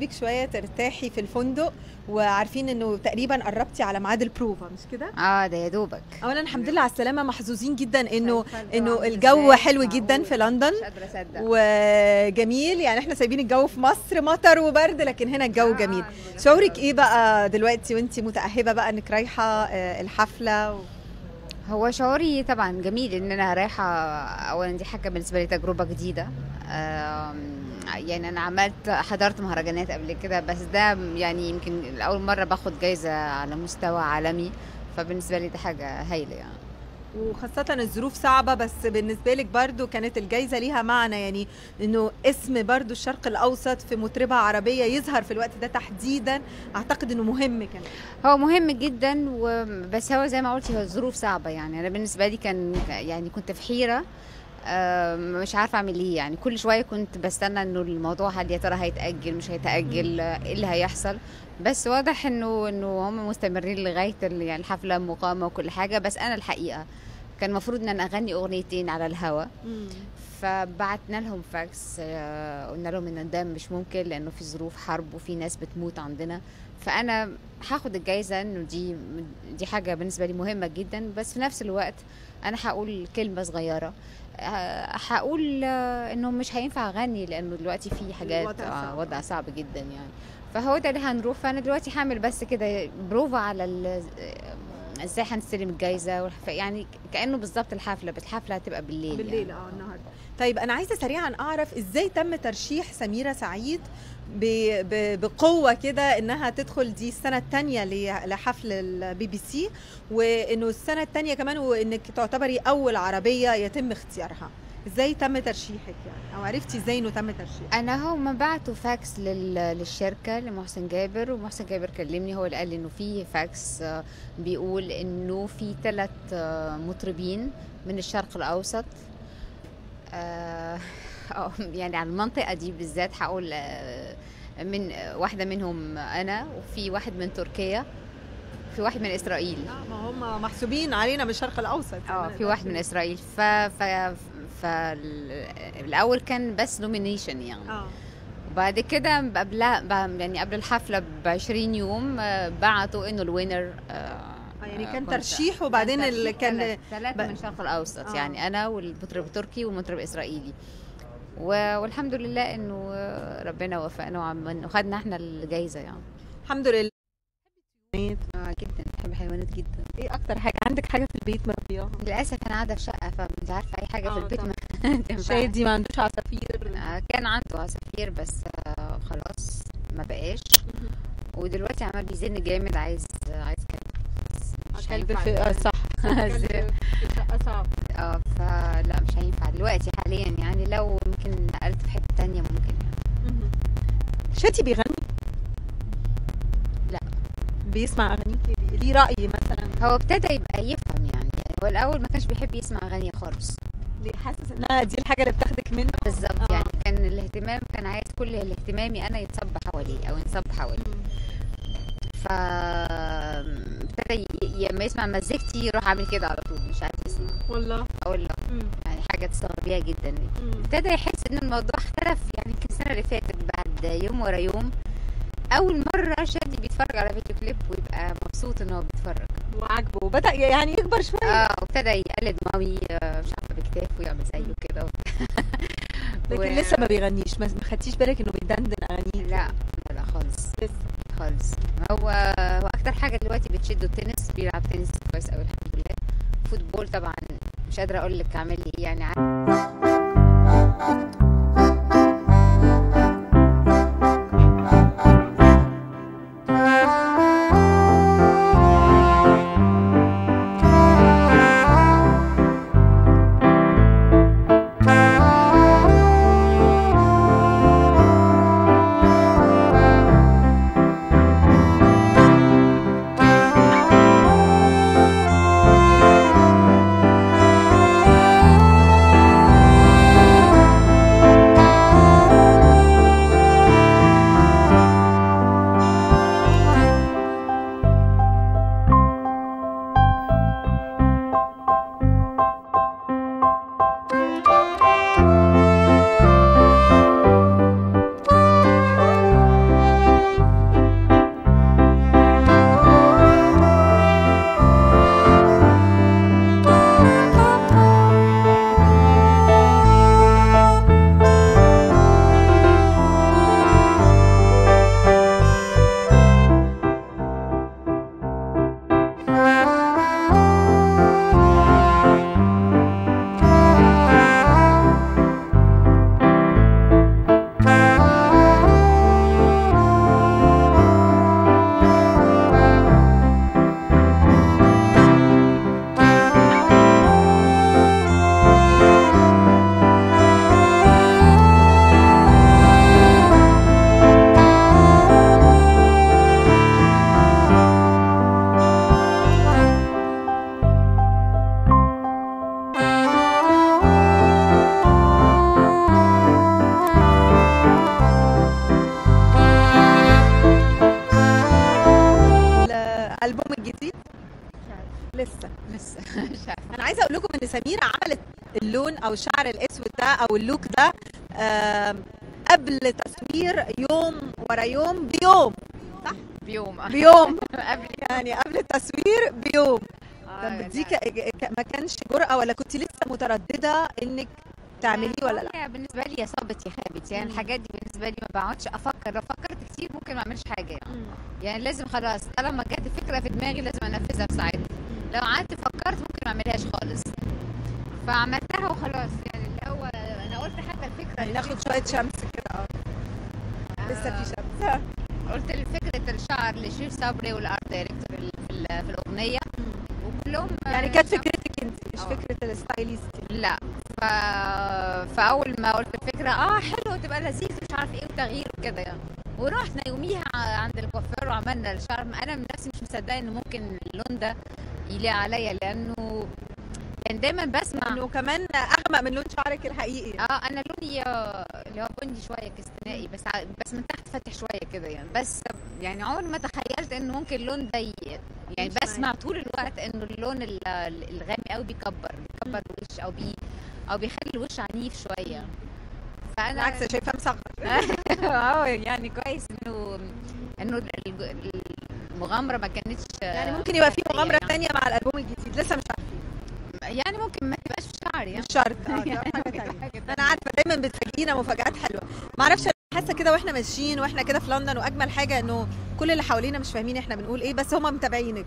نسيبك شويه ترتاحي في الفندق، وعارفين انه تقريبا قربتي على ميعاد البروفا، مش كده؟ ده يا دوبك. اولا الحمد لله على السلامه، محظوظين جدا انه الجو حلو جدا في لندن، مش قادره اصدق. وجميل. يعني احنا سايبين الجو في مصر مطر وبرد، لكن هنا الجو جميل. شعورك ايه بقى دلوقتي وانتي متأهبه بقى انك رايحه الحفله هو شعوري طبعا جميل ان انا رايحه. اولا دي حاجه بالنسبه لي تجربه جديده. يعني انا حضرت مهرجانات قبل كده، بس ده يعني يمكن لاول مره باخد جايزه على مستوى عالمي، فبالنسبه لي دي حاجه هايله يعني. وخاصة الظروف صعبة، بس بالنسبة لك برضو كانت الجايزة ليها معنى، يعني انه اسم برضو الشرق الاوسط في مطربة عربية يظهر في الوقت ده تحديدا، اعتقد انه مهم كمان. هو مهم جدا، بس هو زي ما قلتي هو الظروف صعبة. يعني انا بالنسبة لي يعني كنت في حيرة، مش عارفة اعمل ايه. يعني كل شوية كنت بستنى انه الموضوع هل يا ترى هيتأجل مش هيتأجل، ايه اللي هيحصل. بس واضح انه هم مستمرين لغاية يعني الحفلة مقامة وكل حاجة. بس انا الحقيقة كان المفروض ان انا اغني اغنيتين على الهوا، فبعتنا لهم فاكس، قلنا لهم ان ده مش ممكن لانه في ظروف حرب وفي ناس بتموت عندنا. فانا هاخد الجايزة انه دي حاجة بالنسبة لي مهمة جدا، بس في نفس الوقت انا هقول كلمة صغيرة، هقول انه مش هينفع اغني لانه دلوقتي في حاجات وضع صعب جدا يعني. فهو ده اللي هنروح. فانا دلوقتي هعمل بس كده بروفا على ازاي هنستلم الجايزه، يعني كانه بالظبط الحفله هتبقى بالليل يعني. النهارده. طيب انا عايزه سريعا اعرف ازاي تم ترشيح سميرة سعيد بقوه كده انها تدخل دي السنه الثانيه لحفل البي بي سي، وانه السنه الثانيه كمان، وانك تعتبري اول عربيه يتم اختيارها. ازاي تم ترشيحك يعني، او عرفتي ازاي انه تم ترشيحك؟ انا هم بعتوا فاكس للشركه لمحسن جابر، ومحسن جابر كلمني، هو اللي قال لي انه في فاكس بيقول انه في 3 مطربين من الشرق الاوسط. يعني على المنطقه دي بالذات هقول من واحده منهم انا، وفي واحد من تركيا، في واحد من اسرائيل. ما هم محسوبين علينا بالشرق الاوسط. في واحد من اسرائيل. فالاول كان بس نومينيشن يعني. وبعد كده يعني قبل الحفله ب20 يوم بعتوا انه الوينر. يعني كان ترشيح، وبعدين اللي كان 3 من الشرق الاوسط. يعني انا والمطرب التركي والمطرب الاسرائيلي، والحمد لله انه ربنا وفقنا وخدنا احنا الجايزه يعني. الحمد لله. جدا بحب الحيوانات جدا. ايه اكتر حاجه عندك حاجه في البيت مربياها؟ للاسف انا قاعده في شقه، فمش عارفه اي حاجه في البيت ما شادي ما عندوش عصافير؟ كان عنده عصافير بس خلاص ما بقاش. ودلوقتي عمال بيزن جامد، عايز كلب صح. الشقه صعب. فلا مش هينفع دلوقتي حاليا يعني. لو يمكن نقلت في حته تانية ممكن يعني. شادي بيغني؟ لا. بيسمع اغانيكي؟ ليه رأي مثلا؟ هو ابتدى يبقى يفهم يعني هو الاول ما كانش بيحب يسمع اغاني خالص. ليه حاسس انها دي الحاجه اللي بتاخدك منه؟ بالظبط. يعني كان الاهتمام، كان عايز كل الاهتمامي انا يتصب حواليه او ينصب حواليه. ابتدى لما يسمع مزيكتي يروح عامل كده على طول، مش عارف يسمع. والله يعني حاجه تستغربيها جدا. ابتدى يحس ان الموضوع اختلف يعني السنه اللي فاتت، بعد يوم ورا يوم اول مره شادي بيتفرج على فيديو كليب ويبقى مبسوط ان هو بيتفرج وعاجبه، وبدا يعني يكبر شويه. وابتدى يقلد مامي مش عارفه بكتافه ويعمل زيه كده. لكن لسه ما بيغنيش؟ ما خدتيش بالك انه بيدندن اغاني؟ لا خالص خالص. هو اكتر حاجه دلوقتي بتشده التنس، بيلعب تنس كويس قوي الحمد لله. فوتبول طبعا مش قادره اقول لك اعمل ايه يعني. اللون او الشعر الاسود ده او اللوك ده قبل تصوير يوم ورا يوم بيوم، صح؟ بيوم يعني قبل التصوير بيوم. طب دي ما كانش جرأة ولا كنت لسه مترددة انك تعمليه ولا لا؟ بالنسبه لي يا صابت يا خابت، يعني الحاجات دي بالنسبه لي ما بقعدش افكر، لو فكرت كتير ممكن ما اعملش حاجه يعني لازم خلاص طالما جت الفكره في دماغي لازم انفذها في ساعتها، لو قعدت فكرت ممكن ما اعملهاش خالص، فعملتها وخلاص. يعني اللي هو انا قلت حتى الفكره ناخد شويه شمس كده لسه في شمس. قلت فكره الشعر لشريف صبري والارت دايركتور في الاغنيه وكلهم يعني كانت فكرتك انت مش فكره الستايليست؟ لا. فاول ما قلت الفكره حلو تبقى لذيذ مش عارف ايه وتغيير وكده يعني، ورحنا يوميها عند الكوافير وعملنا الشعر. انا من نفسي مش مصدقه ان ممكن اللون ده يليق عليا، لانه يعني دايما بسمع انه كمان اغمق من لون شعرك الحقيقي. انا لوني اللي هو بني شويه كستنائي، بس من تحت فاتح شويه كده يعني، بس يعني عمري ما تخيلت انه ممكن اللون ده يعني بسمع طول الوقت انه اللون الغامق قوي بيكبر الوش او بيخلي الوش عنيف شويه. فانا بالعكس شايفاه مصغر. يعني كويس انه المغامره ما كانتش يعني ممكن يبقى في مغامره ثانيه مع الالبوم الجديد لسه مش عارفين، يعني ممكن ما تبقاش في شعر يعني مش شرط. حاجه ثانيه. انا عارفه دايما بتفاجئينا مفاجآت حلوه. ما اعرفش حاسه كده واحنا ماشيين واحنا كده في لندن، واجمل حاجه انه كل اللي حوالينا مش فاهمين احنا بنقول ايه بس هم متابعينك،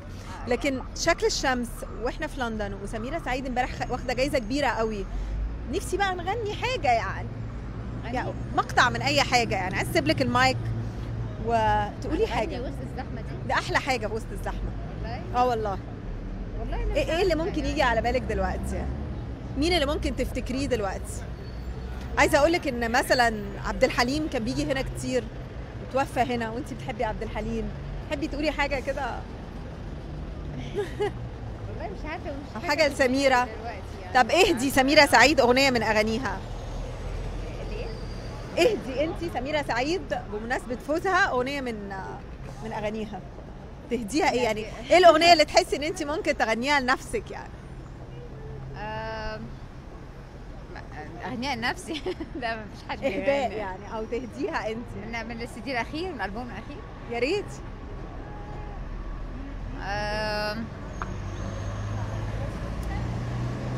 لكن شكل الشمس واحنا في لندن وسميرة سعيد امبارح واخده جايزه كبيره قوي. نفسي بقى نغني حاجه يعني مقطع من اي حاجه، يعني عايز اسيب لك المايك وتقولي حاجه. وسط الزحمه ده احلى حاجه في وسط الزحمه والله. ايه اللي ممكن يجي على بالك دلوقتي يعني؟ مين اللي ممكن تفتكريه دلوقتي؟ عايزه اقول لك ان مثلا عبد الحليم كان بيجي هنا كتير وتوفى هنا، وانت بتحبي عبد الحليم، تحبي تقولي حاجه كده؟ والله مش عارفه او حاجه لسميرة يعني. طب اهدي سميرة سعيد اغنيه من اغانيها. اهدي انت سميرة سعيد بمناسبه فوزها اغنيه من اغانيها، تهديها ايه يعني؟ ايه الاغنيه اللي تحسي ان انت ممكن تغنيها لنفسك يعني؟ اغنيها لنفسي. لا مفيش حد اهداء يعني، او تهديها انت من السي دي الاخير، من الالبوم الاخير. يا ريت.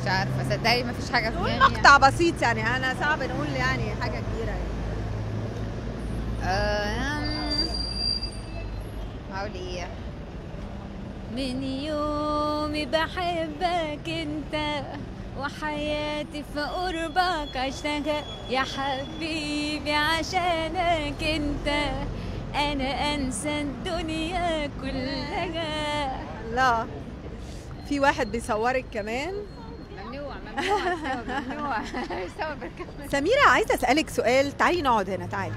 مش عارفه صدقني مفيش حاجه في دماغي. مقطع بسيط يعني، انا صعب نقول يعني حاجه كبيره يعني. هقول ايه؟ من يومي بحبك انت وحياتي في قربك عشتها يا حبيبي، عشانك انت انا انسى الدنيا كلها. لا في واحد بيصورك كمان. ممنوع سميرة عايزه اسالك سؤال. تعالي نقعد هنا، تعالي.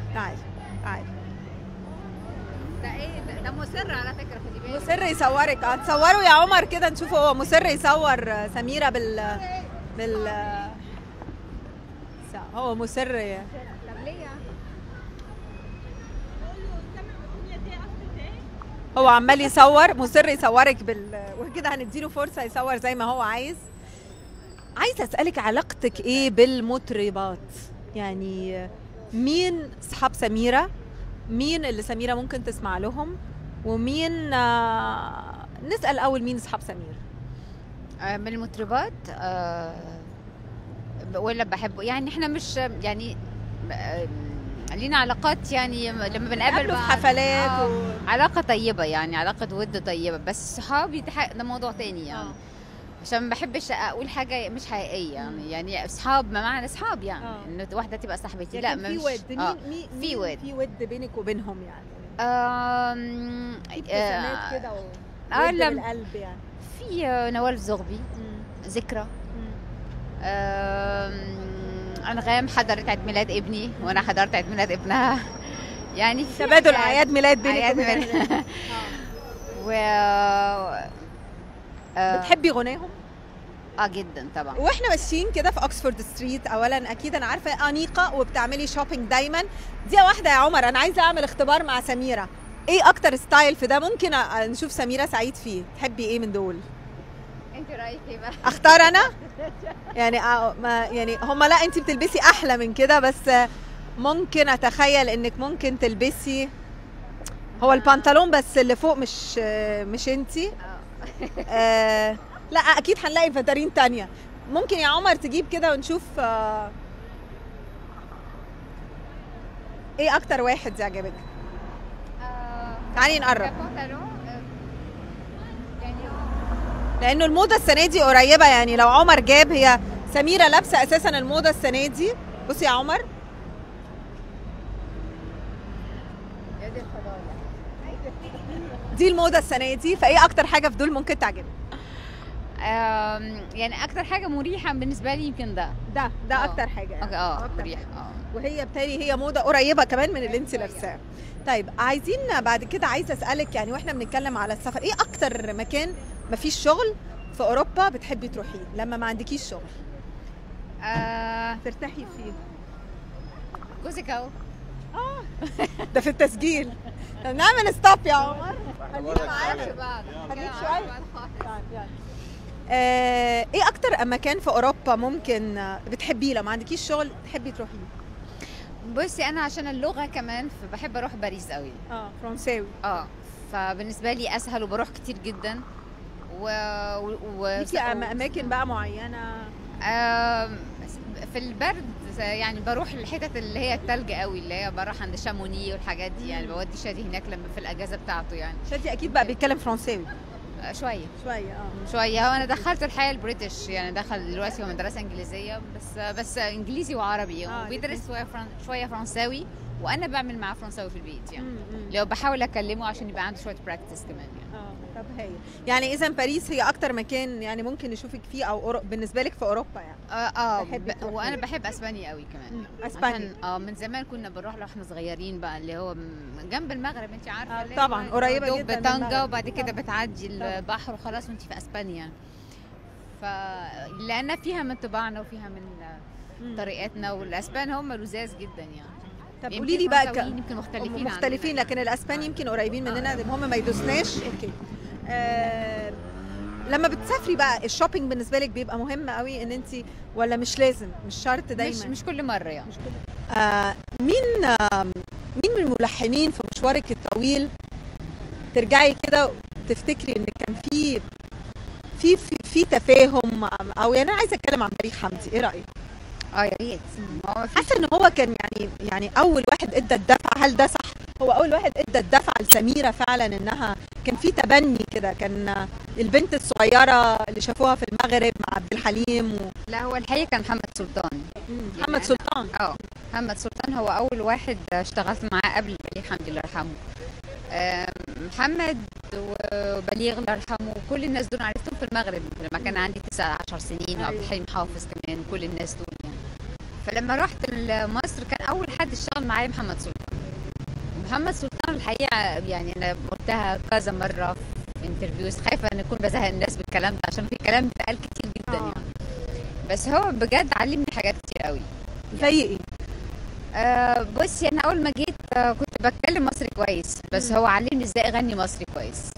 ده ايه ده مصر على فكره، خدي بالك مصر يصورك. تصوروا يا عمر كده نشوف، هو مصر يصور سميرة هو مصر. طب ليه هو عمال يصور، مصر يصورك وكده هنديله فرصه يصور زي ما هو عايز. عايزه اسالك علاقتك ايه بالمطربات؟ يعني مين اصحاب سميرة؟ مين اللي سميرة ممكن تسمع لهم؟ ومين نسال اول مين اصحاب سميرة؟ من المطربات ولا بحبه يعني، احنا مش يعني لينا علاقات يعني لما بنقابل في حفلات علاقه طيبه يعني، علاقه ود طيبه، بس صحابي ده موضوع تاني يعني. عشان ما بحبش اقول حاجه مش حقيقيه يعني اصحاب ما معنى اصحاب يعني انه واحده تبقى صاحبتي، لا في ود. في ود بينك وبينهم يعني؟ في ابتسامات كده ود بالقلب يعني. في نوال الزغبي، ذكرى، أنغام حضرت عيد ميلاد ابني وانا حضرت عيد ميلاد ابنها يعني تبادل اعياد ميلاد بينك وبينهم. بتحبي غناهم؟ جدا طبعا. واحنا ماشيين كده في اوكسفورد ستريت، اولا اكيد انا عارفه انيقه وبتعملي شوبينج دايما. دي واحده يا عمر، انا عايزه اعمل اختبار مع سميرة. ايه اكتر ستايل في ده ممكن نشوف سميرة سعيد فيه؟ تحبي ايه من دول؟ انت رايك ايه بقى؟ اختار انا يعني ما يعني هم لا انت بتلبسي احلى من كده، بس ممكن اتخيل انك ممكن تلبسي هو البنطلون بس اللي فوق مش انتي. لا اكيد هنلاقي فدارين تانية. ممكن يا عمر تجيب كده ونشوف ايه اكتر واحد يعجبك. تعالي نقرب لانه الموضه السنه دي قريبه، يعني لو عمر جاب، هي سميره لابسه اساسا الموضه السنه دي. بصي يا عمر دي الموضه السنه دي، فايه اكتر حاجه في دول ممكن تعجبك؟ يعني اكتر حاجه مريحه بالنسبه لي يمكن ده اكتر حاجه يعني. مريح. وهي بالتالي هي موضه قريبه كمان من اللي انت لابساه. طيب عايزين بعد كده، عايزه اسالك يعني واحنا بنتكلم على السفر، ايه اكتر مكان مفيش شغل في اوروبا بتحبي تروحيه لما ما عندكيش شغل؟ ترتاحي فيه؟ جوزك اهو. ده في التسجيل. نعمل ستوب يا عمر. خلينا معاك بعض. خليك شويه. ايه اكتر مكان في اوروبا ممكن بتحبيه لو ما عندكيش شغل تحبي تروحيه؟ بصي انا عشان اللغه كمان فبحب اروح باريس قوي. فرنساوي. فبالنسبه لي اسهل وبروح كتير جدا. ليكي اماكن بقى معينه؟ في البرد يعني بروح الحتت اللي هي التلج قوي، اللي هي بروح عند شاموني والحاجات دي، يعني بودي شادي هناك لما في الاجازه بتاعته. يعني شادي اكيد بقى بيتكلم فرنساوي شويه. هو انا دخلت الحياه البريتش، يعني دخل دلوقتي هو مدرسه انجليزيه بس انجليزي وعربي، وبيدرس شويه فرنساوي، وانا بعمل معاه فرنساوي في البيت، يعني لو بحاول اكلمه عشان يبقى عنده شويه براكتس كمان يعني. طب هي يعني اذا باريس هي اكتر مكان يعني ممكن نشوفك فيه، او بالنسبه لك في اوروبا يعني. وانا بحب اسبانيا قوي كمان. اسبانيا من زمان كنا بنروح له واحنا صغيرين بقى، اللي هو جنب المغرب انت عارفه. طبعا قريبه جدا بطنجه، وبعد كده بتعدي البحر وخلاص وانت في اسبانيا. لان فيها من طباعنا وفيها من طريقتنا، والاسبان هم لذاذ جدا يعني. طب قولي لي بقى، يمكن مختلفين لكن الاسبان يمكن قريبين مننا، المهم ما يدوسناش. اوكي. لما بتسافري بقى الشوبينج بالنسبه لك بيبقى مهم قوي ان انت، ولا مش لازم، مش شرط دايما؟ مش كل مره يعني. مين من الملحنين في مشوارك الطويل ترجعي كده وتفتكري ان كان في تفاهم، او يعني انا عايزه اتكلم عن بليغ حمدي، ايه رايك؟ يا ريت. حاسه ان هو كان يعني اول واحد ادى الدفعه، هل ده صح؟ هو اول واحد ادى الدفعه لسميره فعلا، انها كان في تبني كده، كان البنت الصغيره اللي شافوها في المغرب مع عبد الحليم لا هو الحقيقه كان محمد سلطان. محمد سلطان. محمد سلطان هو اول واحد اشتغلت معاه قبل بليغ حمدي الله يرحمه. محمد وبليغ الله يرحمه وكل الناس دول عرفتهم في المغرب لما كان عندي 19 سنين، وعبد الحليم حافظ كمان، كل الناس دول يعني. فلما رحت مصر كان اول حد اشتغل معايا محمد سلطان. محمد سلطان الحقيقه يعني انا قلتها كذا مره في انترفيوز، خايفه ان اكون بزهق الناس بالكلام ده عشان في كلام اتقال كتير جدا يعني. بس هو بجد علمني حاجات كتير قوي. زي ايه؟ بصي انا اول ما جيت كنت بتكلم مصري كويس، بس هو علمني ازاي اغني مصري كويس.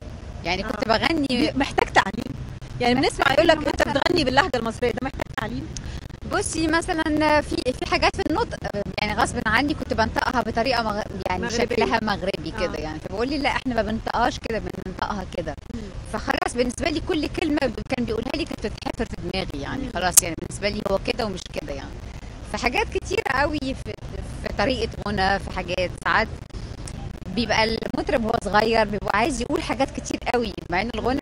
يعني كنت بغني، محتاج تعليم يعني. بنسمع يقول لك انت بتغني باللهجه المصريه، ده محتاج تعليم. بصي مثلا في حاجات في النطق يعني غصب عني كنت بنطقها بطريقه يعني مغربية. شكلها مغربي كده يعني، فبقول لي لا احنا ما بنطقهاش كده، بننطقها كده. فخلاص بالنسبه لي كل كلمه كان بيقولها لي كانت بتتحفر في دماغي يعني. خلاص يعني بالنسبه لي هو كده ومش كده يعني. فحاجات كتير قوي في طريقه غنى، في حاجات ساعات بيبقى المطرب هو صغير بيبقى عايز يقول حاجات كتير قوي، مع ان الغنى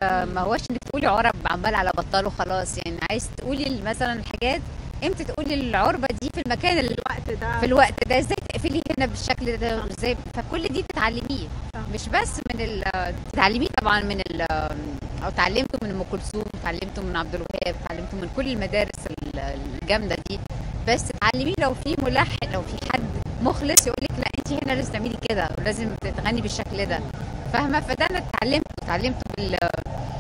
ما هوش انك تقولي عرب عمال على بطال وخلاص يعني. عايز تقولي مثلا الحاجات امتى تقولي العربه دي في المكان في الوقت ده ازاي تقفلي هنا بالشكل ده ازاي. فكل دي بتتعلميه، مش بس من بتتعلميه طبعا من او اتعلمته من ام كلثوم، اتعلمته من عبد الوهاب، اتعلمته من كل المدارس الجامده دي. بس تعلميه لو في ملحن، لو في حد مخلص يقول لك لا انت هنا لازم تعملي كده ولازم تغني بالشكل ده، فاهمه؟ فده انا اتعلمته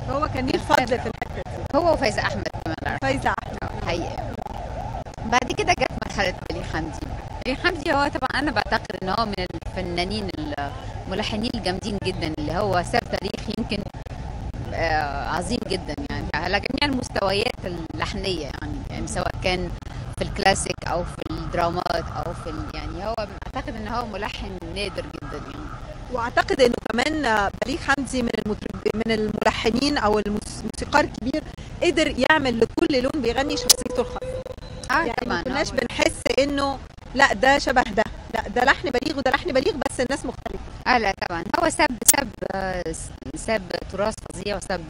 هو كان ليه الفضل في الحته دي، هو وفايزه احمد كمان. فايزه احمد حقيقه. بعد كده جت مرحله بليغ حمدي. بليغ حمدي هو طبعا انا بعتقد ان هو من الفنانين الملحنين الجامدين جدا، اللي هو ساب تاريخ يمكن عظيم جدا يعني. على جميع المستويات اللحنية يعني سواء كان في الكلاسيك او في الدرامات او في يعني هو اعتقد ان هو ملحن نادر جدا يعني. واعتقد انه كمان بليغ حمدي من الملحنين او الموسيقار الكبير، قدر يعمل لكل لون بيغني شخصيته الخاصه. يعني ما كناش بنحس انه لا ده شبه ده، لا ده لحن بليغ وده لحن بليغ، بس الناس مختلفه. لا طبعا هو ساب تراث فظيع، وساب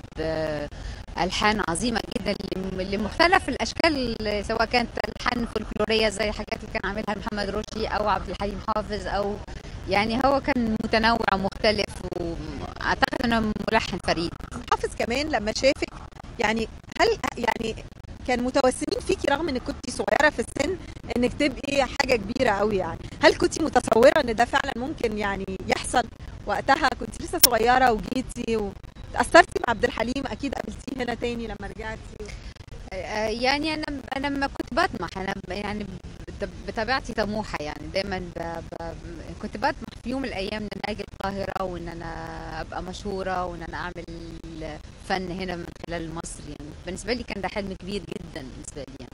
ألحان عظيمة جدا لمختلف الأشكال، سواء كانت ألحان فولكلورية زي حاجات اللي كان عاملها محمد رشدي أو عبد الحليم حافظ، أو يعني هو كان متنوع ومختلف، وأعتقد أنه ملحن فريد. حافظ كمان لما شافك يعني، هل يعني كان متوسمين فيكي رغم انك كنتي صغيره في السن انك تبقي حاجه كبيره قوي؟ يعني هل كنتي متصوره ان ده فعلا ممكن يعني يحصل وقتها؟ كنتي لسه صغيره وجيتي وتاثرتي مع عبد الحليم، اكيد قابلتيه هنا تاني لما رجعتي. يعني انا لما كنت بطمح، انا يعني بطبيعتي طموحه، يعني دايما كنت بطمح في يوم من الايام ان انا اجي القاهره وان انا ابقى مشهوره وان انا اعمل فن هنا من خلال مصر. يعني بالنسبه لي كان ده حلم كبير جدا بالنسبه لي يعني.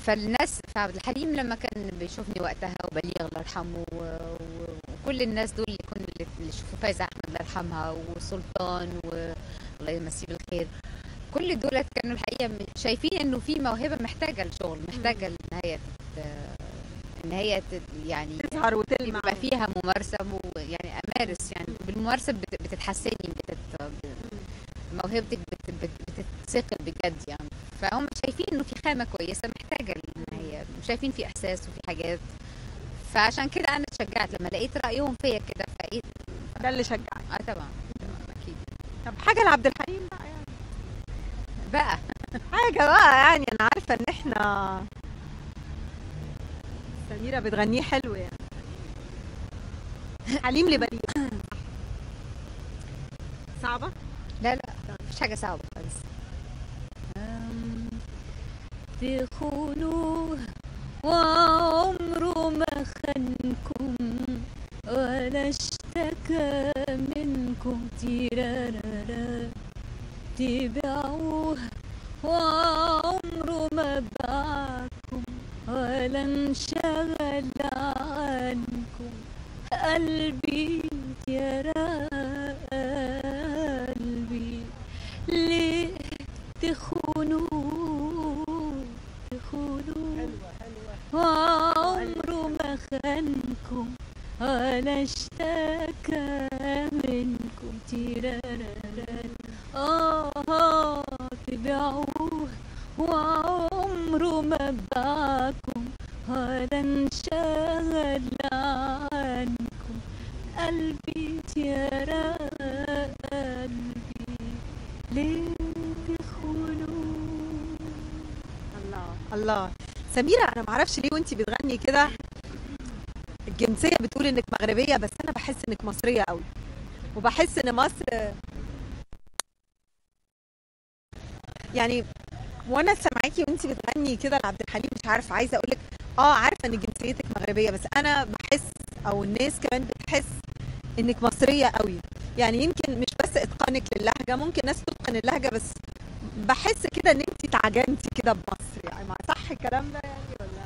فالناس فعبد الحليم لما كان بيشوفني وقتها، وبليغ الله يرحمه، وكل الناس دول اللي شوفوا فايزة احمد الله يرحمها، وسلطان والله يمسيه بالخير، كل دول كانوا الحقيقه شايفين انه في موهبه محتاجه لشغل، محتاجه ان هي يعني تظهر وتلمع، يبقى فيها ممارسه يعني امارس، يعني بالممارسه بتتحسني، موهبتك بتتثقل بجد يعني. فهم شايفين انه في خامه كويسه محتاجه ان هي، شايفين في احساس وفي حاجات، فعشان كده انا اتشجعت لما لقيت رايهم فيا كده، فايت ده اللي شجعك. طبعا اكيد. طب حاجه لعبد الحليم بقى يعني، بقى حاجه بقى يعني، انا عارفه ان احنا سميرة بتغنيه حلو يعني. حليم لبليغ صعبة؟ لا مفيش حاجة صعبة خالص. تخونوه وعمره ما خانكم ولا اشتكى منكم، تيرارارا تبيعوه وعمره ما باعكم ولا انشغل عنكم، قلبي يا قلبي ليه تخونوه وعمره ما خانكم ولا اشتكى منكم، تيرارارا تبيعوه وعمره ما باعكم ولا انشغل عنكم، قلبي يا قلبي ليه تخونوا. الله سميرة، انا معرفش ليه وانتي بتغني كده الجنسية بتقول انك مغربية، بس انا بحس انك مصرية قوي، وبحس ان مصر يعني، وانا سامعاكي وانتي بتغني كده لعبد الحليم، مش عارفه، عايزه اقول لك عارفه ان جنسيتك مغربيه، بس انا بحس او الناس كمان بتحس انك مصريه قوي. يعني يمكن مش بس اتقانك للهجه، ممكن ناس تتقن اللهجه، بس بحس كده ان انتي تعجنتي كده بمصر. يعني ما صح الكلام ده يعني ولا؟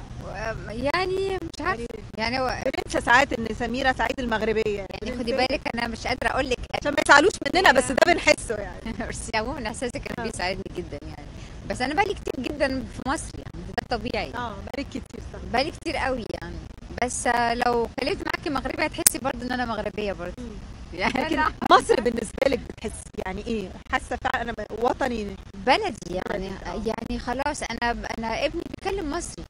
يعني مش عارفه يعني هو بننسى ساعات ان سميرة سعيد المغربيه يعني. خدي بالك انا مش قادره اقول لك عشان ما يزعلوش مننا، بس ده بنحسه يعني. بس عموما احساسك كان بيساعدني جدا يعني. بس انا بقالي كتير جدا في مصر يعني، ده طبيعي. بقالي كتير صح، بقالي كتير قوي يعني. بس لو اتكلمت معاكي مغربيه هتحسي برضه ان انا مغربيه برضه يعني. لكن مصر بالنسبه لك بتحسي يعني ايه؟ حاسه فعلا انا وطني بلدي يعني. يعني خلاص انا ابني بيتكلم مصري.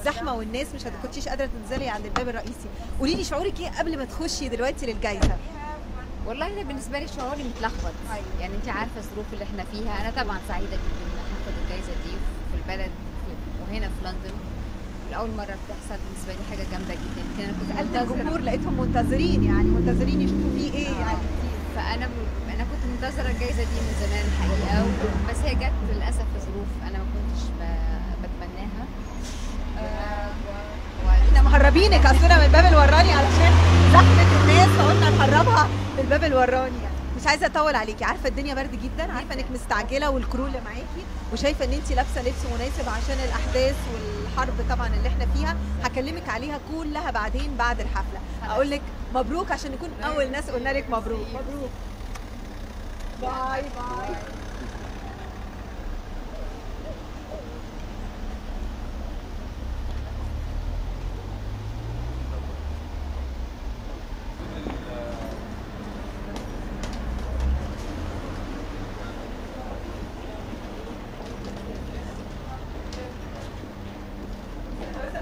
زحمه والناس مش كنتيش قادره تنزلي عند الباب الرئيسي. قولي لي شعورك ايه قبل ما تخشي دلوقتي للجائزه؟ والله انا بالنسبه لي شعوري متلخبط. يعني انت عارفه الظروف اللي احنا فيها. انا طبعا سعيده جدا ان هاخد الجائزه دي في البلد وهنا في لندن. لاول مره بتحصل بالنسبه لي حاجه جامده جدا. انا كنت سالت الجمهور لقيتهم منتظرين، يعني منتظرين يشوفوا فيه ايه يعني. فانا كنت منتظره الجائزه دي من زمان الحقيقه، بس هي جت للاسف في ظروف انا ما كنتش بتمناها. احنا مهربينك اصلا من الباب الوراني علشان زحمه الناس، فقلنا نهربها للباب الوراني. يعني مش عايزه اطول عليكي، عارفه الدنيا برد جدا، عارفه انك مستعجله والكرو اللي معاكي، وشايفه ان انت لابسه لبس مناسب عشان الاحداث والحرب طبعا اللي احنا فيها. هكلمك عليها كلها بعدين بعد الحفله. اقول لك مبروك عشان نكون اول ناس قلنا لك مبروك. مبروك. باي باي.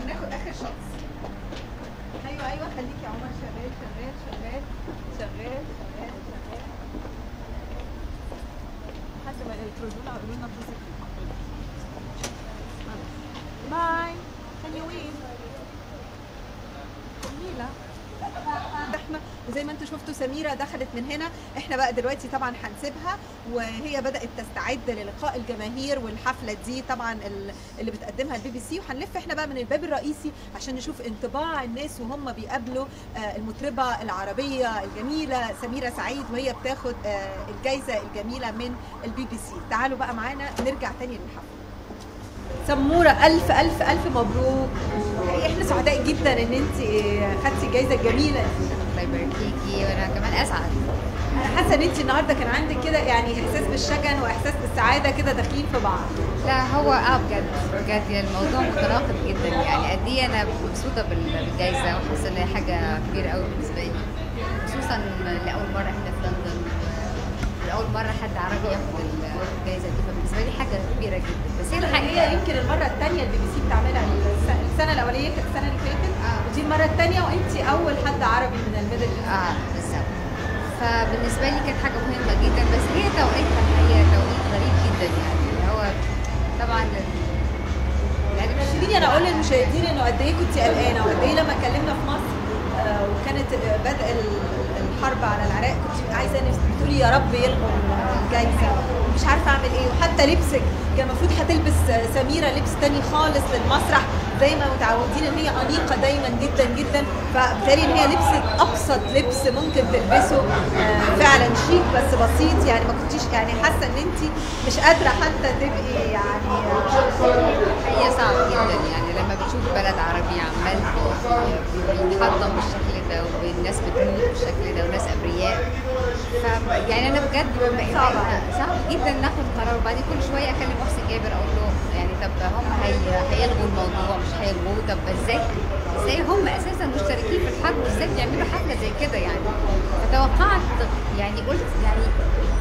ناخد اخر شوتس. ايوه خليكي يا عمر. شغال شغال شغال شغال شغال شغال لحد ما يطردونا ويقولوا لنا اتصل. باي. حلوين. جميله. زحمه. وزي ما انتم شفتوا سميره دخلت من هنا. احنا بقى دلوقتي طبعا هنسيبها وهي بدات تستعد للقاء الجماهير والحفله دي طبعا اللي بتقدمها البي بي سي. وهنلف احنا بقى من الباب الرئيسي عشان نشوف انطباع الناس وهم بيقابلوا المطربه العربيه الجميله سميره سعيد وهي بتاخد الجائزه الجميله من البي بي سي. تعالوا بقى معانا نرجع تاني للحفله. سموره الف الف الف مبروك. احنا سعداء جدا ان انت خدتي الجائزه الجميله دي. الله يبارك فيكي وانا كمان اسعد. انا حاسه ان انت النهارده كان عندك كده يعني احساس بالشجن واحساس بالسعاده كده داخلين في بعض. لا هو بجد يعني الموضوع متناقض جدا. يعني قد ايه انا مبسوطه بالجائزه وحاسه ان هي حاجه كبيره قوي بالنسبه لي، خصوصا لاول مره احنا في لندن لاول مره حد عربي ياخد الجائزه دي، فبالنسبه لي حاجه كبيره جدا. بس هي الحقيقه يمكن المره الثانيه البي بي سي بتعملها. السنه الاولانيه كانت السنه اللي فاتت ودي المره الثانيه وانت اول حد عربي من الميدل. بالظبط. فبالنسبه لي كانت حاجه مهمه جدا، بس هي توقيتها الحقيقه توقيت غريب جدا. يعني اللي هو طبعا خليني انا اقول للمشاهدين انه قد ايه كنت قلقانه وقد ايه لما اتكلمنا في مصر وكانت بدء الحرب على العراق كنت عايزه تقولي يا رب يلغوا الجايزه ومش عارفه اعمل ايه. وحتى لبسك كان المفروض هتلبس سميره لبس تاني خالص للمسرح زي ما متعودين ان هي انيقه دايما جدا جدا، فبالتالي ان هي لبست ابسط لبس ممكن تلبسه فعلا شيك بس بسيط. يعني ما كنتيش يعني حاسه ان انت مش قادره حتى تبقي يعني هي صعب جدا. يعني لما بتشوف بلد عربي عمال بيتحطم بالشكل ده والناس بتموت بالشكل ده وناس ابرياء، يعني انا بجد صعب جدا ناخد قرار. وبعدين كل شويه اكلم محسن جابر اقول له يعني طب هم هيلغوا الموضوع مش هيلغوه، طب ازاي هم اساسا مشتركين في الحرب وازاي بيعملوا حفله زي كده يعني. فتوقعت يعني قلت يعني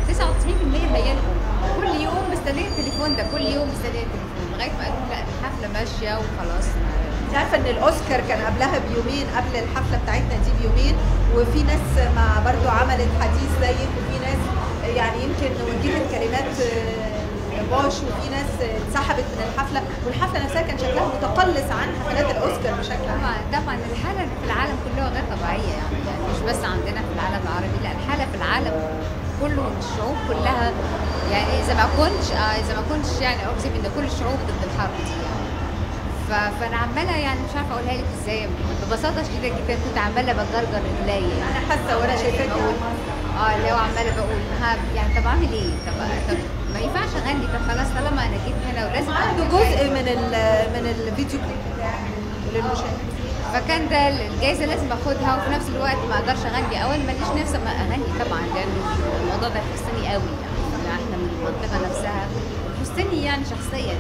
99% هيلغوا. كل يوم مستنيه التليفون ده، كل يوم مستنيه التليفون لغايه ما قالوا لا الحفله ماشيه وخلاص. انت عارفه ان الاوسكار كان قبلها بيومين قبل الحفله بتاعتنا دي بيومين، وفي ناس ما برضو عملت حديث زيك وفي ناس يعني يمكن وجهت كلمات باش وفي ناس اتسحبت من الحفله، والحفله نفسها كان شكلها متقلص عن حفلات الاوسكار بشكل عام. طبعا الحاله في العالم كله غير طبيعيه يعني مش بس عندنا في العالم العربي، لا الحاله في العالم كله الشعوب كلها. يعني اذا ما كنتش يعني اكذب ان كل الشعوب ضد الحرب دي يعني. فانا عماله يعني مش عارفه اقولها لك ازاي. ببساطه شديده جدا كنت عماله بجرجر رجلي. انا حاسه وانا شايفاك اللي هو عماله بقول يعني طب اعمل ايه؟ طب ما ينفعش اغني. طب خلاص طالما انا جيت هنا ولازم عنده جزء من الفيديو كليب بتاعي للمشاهد. فكان ده الجايزه لازم اخدها وفي نفس الوقت ما اقدرش اغني. اولا ماليش نفس ما اغني طبعا لان الموضوع ده يخصني قوي يعني احنا من المنطقه نفسها يخصني يعني شخصيا.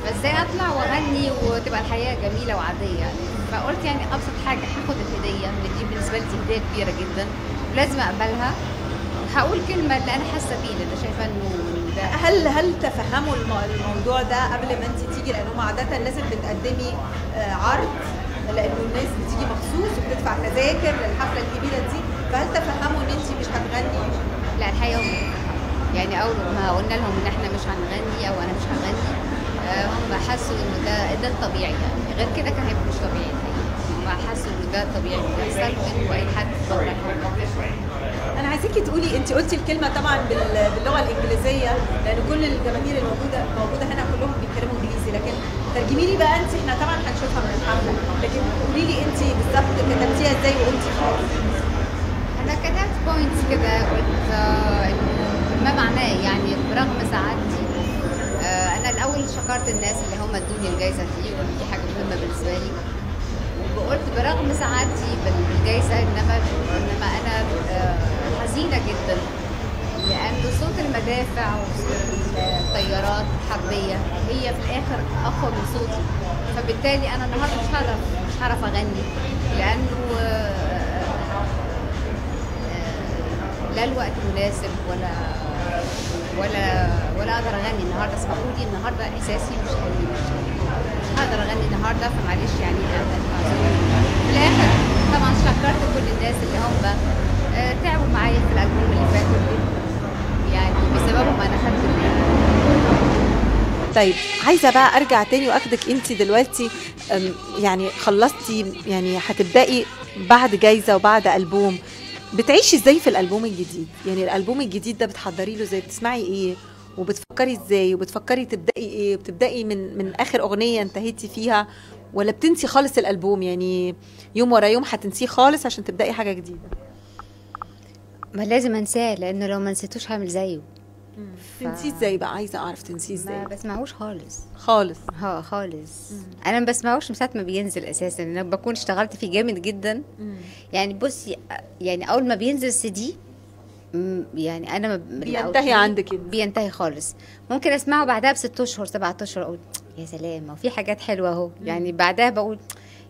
فازاي اطلع واغني وتبقى الحياه جميله وعاديه يعني. فقلت يعني ابسط حاجه هاخد الهديه اللي دي بالنسبه لي هديه كبيره جدا ولازم اقبلها هقول كلمه اللي انا حاسه بيه، اللي انا شايفه انه ده. هل تفهموا الموضوع ده قبل ما انت تيجي؟ لانه عاده لازم بتقدمي عرض، لانه الناس بتيجي مخصوص وبتدفع تذاكر للحفله الكبيره دي، فهل تفهموا ان انت مش هتغني؟ لا الحقيقه هم يعني اول ما قلنا لهم ان احنا مش هنغني او انا مش هغني، هم حسوا انه ده الطبيعي، يعني غير كده كان هيبقى مش طبيعي الحقيقه. هم حسوا انه ده الطبيعي اللي بيحصل، وانه اي حد بره. انا عايزاكي تقولي، انت قلتي الكلمه طبعا باللغه الانجليزيه، لان كل الجماهير الموجوده هنا كلهم بيتكلموا انجليزي، لكن ترجمي لي بقى انت، احنا طبعا هنشوفها من الحفله، لكن قولي لي انت بالظبط كتبتيها ازاي وقلتي خالص. انا كتبت بوينتس كده، قلت ما معناه يعني برغم سعادتي. انا الاول شكرت الناس اللي هم ادوني الجائزه دي، ودي حاجه مهمه بالنسبه لي. وقلت برغم سعادتي بالجائزه، انما انا حزينه جدا، لان صوت المدافع وصوت الطيارات الحربيه هي في الاخر اقوى من صوتي. فبالتالي انا النهارده مش هعرف اغني، لانه لا الوقت مناسب ولا اقدر اغني النهارده. اسمحوا لي، النهارده احساسي مش هقدر اغني النهارده، فمعلش يعني في الاخر طبعا شكرت كل الناس اللي هم تعبوا معايا في الالبوم اللي فات، يعني بسببهم انا خدت. طيب عايزه بقى ارجع تاني واخدك انت دلوقتي، يعني خلصتي، يعني هتبداي بعد جايزه وبعد البوم، بتعيشي ازاي في الالبوم الجديد؟ يعني الالبوم الجديد ده بتحضري له ازاي؟ بتسمعي ايه وبتفكري ازاي وبتفكري تبداي ايه؟ بتبداي من اخر اغنيه انتهيتي فيها، ولا بتنسي خالص الالبوم؟ يعني يوم ورا يوم هتنسيه خالص عشان تبداي حاجه جديده؟ ما لازم انساه، لانه لو ما نسيتوش هعمل زيه. تنسيه ازاي بقى؟ عايزه اعرف تنسيه ازاي. ما بسمعوش خالص خالص خالص. انا ما بسمعوش من ساعه ما بينزل اساسا، انا بكون اشتغلت فيه جامد جدا. يعني بصي، يعني اول ما بينزل سي دي، يعني انا بينتهي عندك كده، بينتهي خالص. ممكن اسمعه بعدها ب6 اشهر 7 اشهر اقول يا سلام، ما في حاجات حلوه اهو. يعني بعدها بقول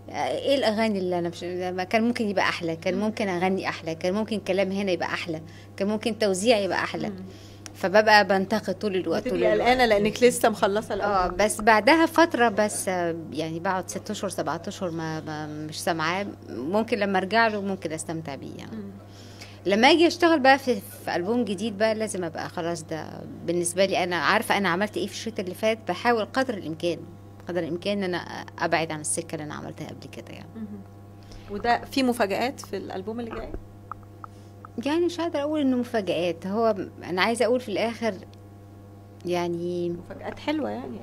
ايه الاغاني اللي انا كان ممكن يبقى احلى، كان ممكن اغني احلى، كان ممكن كلام هنا يبقى احلى، كان ممكن توزيع يبقى احلى. فببقى بنتقد طول الوقت. قلقانه لانك لسه مخلصه الالبوم. بس بعدها فتره، بس يعني بقعد 6 اشهر 7 اشهر ما مش سامعاه. ممكن لما ارجع له ممكن استمتع بيه يعني. لما اجي اشتغل بقى في البوم جديد بقى، لازم ابقى خلاص، ده بالنسبه لي انا عارفه انا عملت ايه في الشتاء اللي فات. بحاول قدر الامكان ان انا ابعد عن السكه اللي انا عملتها قبل كده يعني. وده في مفاجآت في الالبوم اللي جاي؟ يعني مش هقدر اقول انه مفاجآت، هو انا عايزه اقول في الاخر يعني مفاجآت حلوه يعني.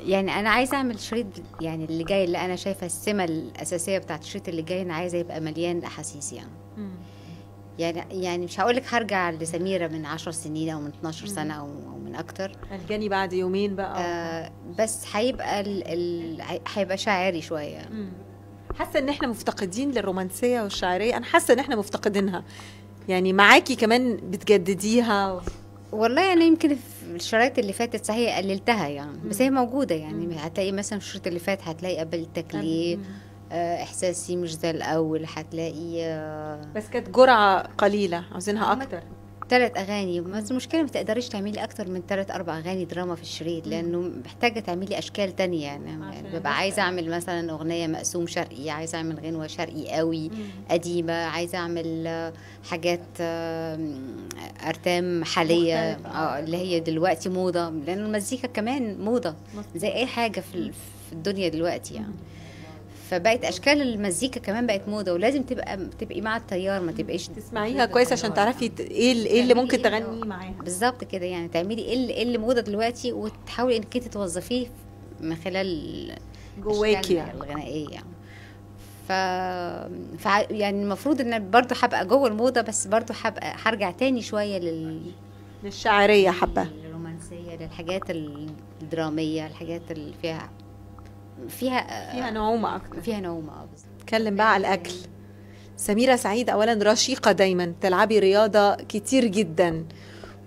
يعني انا عايزه اعمل شريط يعني اللي جاي، اللي انا شايفه السمه الاساسيه بتاعت الشريط اللي جاي، انا عايزه يبقى مليان احاسيس يعني. يعني مش هقولك هرجع لسميرة من 10 سنين او من 12 سنة او من اكتر، هتجاني بعد يومين بقى. بس هيبقى هيبقى شاعري شوية. حاسة ان احنا مفتقدين للرومانسية والشاعرية، انا حاسة ان احنا مفتقدينها، يعني معاكي كمان بتجدديها. والله انا يمكن في الشرايط اللي فاتت صحيح قللتها يعني، بس هي موجودة يعني. هتلاقي مثلا في الشريط اللي فات هتلاقي قبلتك ليه، احساسي مش زي الاول، هتلاقي بس كانت جرعه قليله، عاوزينها اكتر. 3 اغاني، بس المشكله ما تقدريش تعملي اكتر من 3-4 اغاني دراما في الشريط، لانه محتاجه تعملي يعني يعني ببقى عايزه اعمل مثلا اغنيه مقسوم شرقي، عايزه اعمل غنوه شرقي قوي قديمه، عايزه اعمل حاجات ارتام حاليه اللي هي دلوقتي موضه، لان المزيكا كمان موضه زي اي حاجه في الدنيا دلوقتي يعني. فبقت اشكال المزيكا كمان بقت موضه، ولازم تبقي مع التيار، ما تبقيش تسمعيها كويس عشان تعرفي ايه اللي ممكن تغني معاها بالظبط كده. يعني تعملي ايه اللي موضه دلوقتي، وتحاولي انك انت توظفيه من خلال جواكي الغنائيه يعني. يعني المفروض ان برضو هبقى جوه الموضه، بس برضو هرجع تاني شويه للشاعريه، حبه للرومانسيه، للحاجات الدراميه، الحاجات اللي فيها نعومه اكتر، فيها نعومه. نتكلم بقى على الاكل. سميرة سعيد اولا رشيقه دايما، تلعبي رياضه كتير جدا،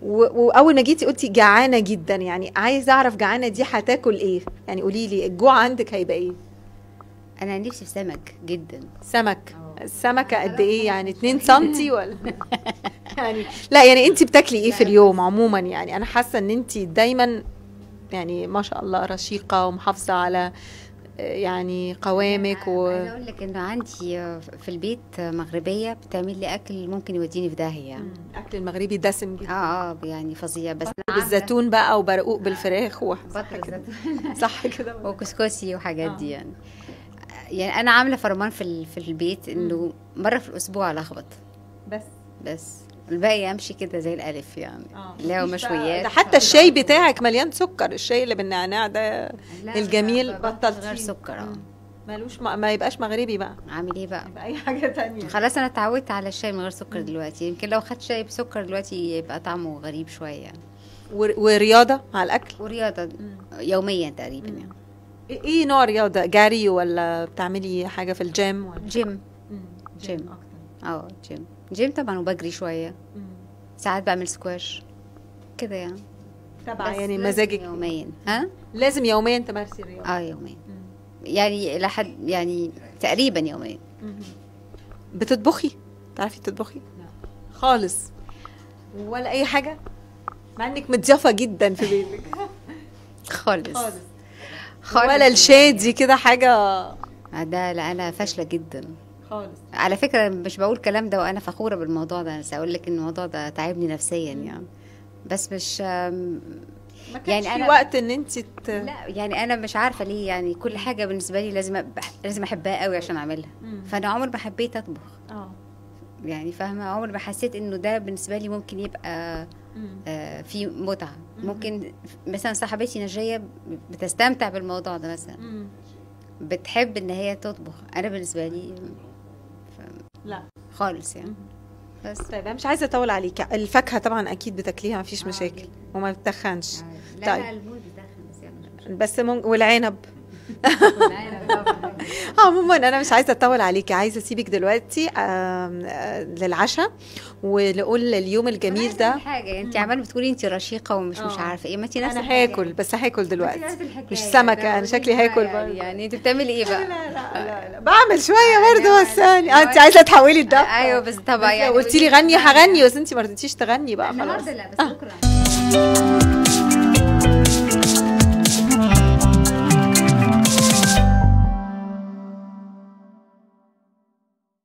واول ما جيتي قلتي جعانه جدا. يعني عايزه اعرف جعانه دي هتاكل ايه؟ يعني قولي لي الجوع عندك هيبقى ايه؟ انا نفسي في سمك جدا. سمك؟ السمكه قد ايه يعني 2 سنتي ولا يعني لا يعني انت بتاكلي ايه في اليوم عموما؟ يعني انا حاسه ان انت دايما يعني ما شاء الله رشيقه ومحافظه على يعني قوامك عايزه اقول لك انه عندي في البيت مغربيه بتعمل لي اكل ممكن يوديني في داهيه يعني. الاكل المغربي دسم جدا. يعني فظيع. بس بالزيتون بقى وبرقوق بالفراخ بطر الزيتون صح كده وكسكسي وحاجات دي يعني. يعني انا عامله فرمان في البيت انه مره في الاسبوع الخبط بس الباقي امشي كده زي الالف يعني. لا ومشويات. ده حتى الشاي بتاعك مليان سكر، الشاي اللي بالنعناع ده الجميل بطلت غير سكر. مالوش ما يبقاش مغربي بقى. عامل ايه بقى؟ يبقى اي حاجه تانية. خلاص انا اتعودت على الشاي من غير سكر دلوقتي. يمكن لو خدت شاي بسكر دلوقتي يبقى طعمه غريب شويه يعني. ورياضه مع الاكل؟ ورياضه يوميا تقريبا يعني. ايه نوع رياضه؟ جري ولا بتعملي حاجه في الجيم ولا؟ جيم اكتر. جيم طبعا، وبجري شويه. ساعات بعمل سكواش كده يعني. تبع يعني مزاجك يوميا. لازم يوميا تمارسي الرياضه؟ يوميا يعني لحد يعني تقريبا يوميا. بتطبخي؟ تعرفي تطبخي؟ لا خالص ولا اي حاجه، مع انك متضافه جدا في بيتك. خالص ولا الشادي كده حاجه؟ ده لا، انا فاشله جدا خالص. على فكره مش بقول الكلام ده وانا فخوره بالموضوع ده، بس اقول لك ان الموضوع ده تعبني نفسيا يعني. بس مش ما كانش يعني في وقت ان انت لا يعني انا مش عارفه ليه يعني. كل حاجه بالنسبه لي لازم احبها قوي عشان اعملها. فانا عمري ما حبيت اطبخ. يعني فاهمه، عمري ما حسيت انه ده بالنسبه لي ممكن يبقى في متعه. ممكن مثلا صاحبتي نجيه بتستمتع بالموضوع ده مثلا، بتحب ان هي تطبخ. انا بالنسبه لي لا خالص يعني. بس طيب انا مش عايزه اطول عليك. الفاكهه طبعا اكيد بتاكليها، ما فيش مشاكل وما بتتخنش. لا طيب. لا الموز بتخن بس والعنب عموما انا مش عايزه اطول عليكي، عايزه اسيبك دلوقتي للعشاء ونقول اليوم الجميل ده حاجه. انت عماله بتقولي انت رشيقه ومش عارفه ايه. ما انت نفس انا هاكل بس هاكل دلوقتي مش سمكه. انا شكلي هاكل يعني انت بتعملي ايه بقى؟ لا بعمل شويه برضه. بس انت عايزه تحولي الدفع. ايوه بس طبعا يعني قلتي لي غني هغني، بس انت ما رضيتيش تغني بقى خلاص. لا بس بكره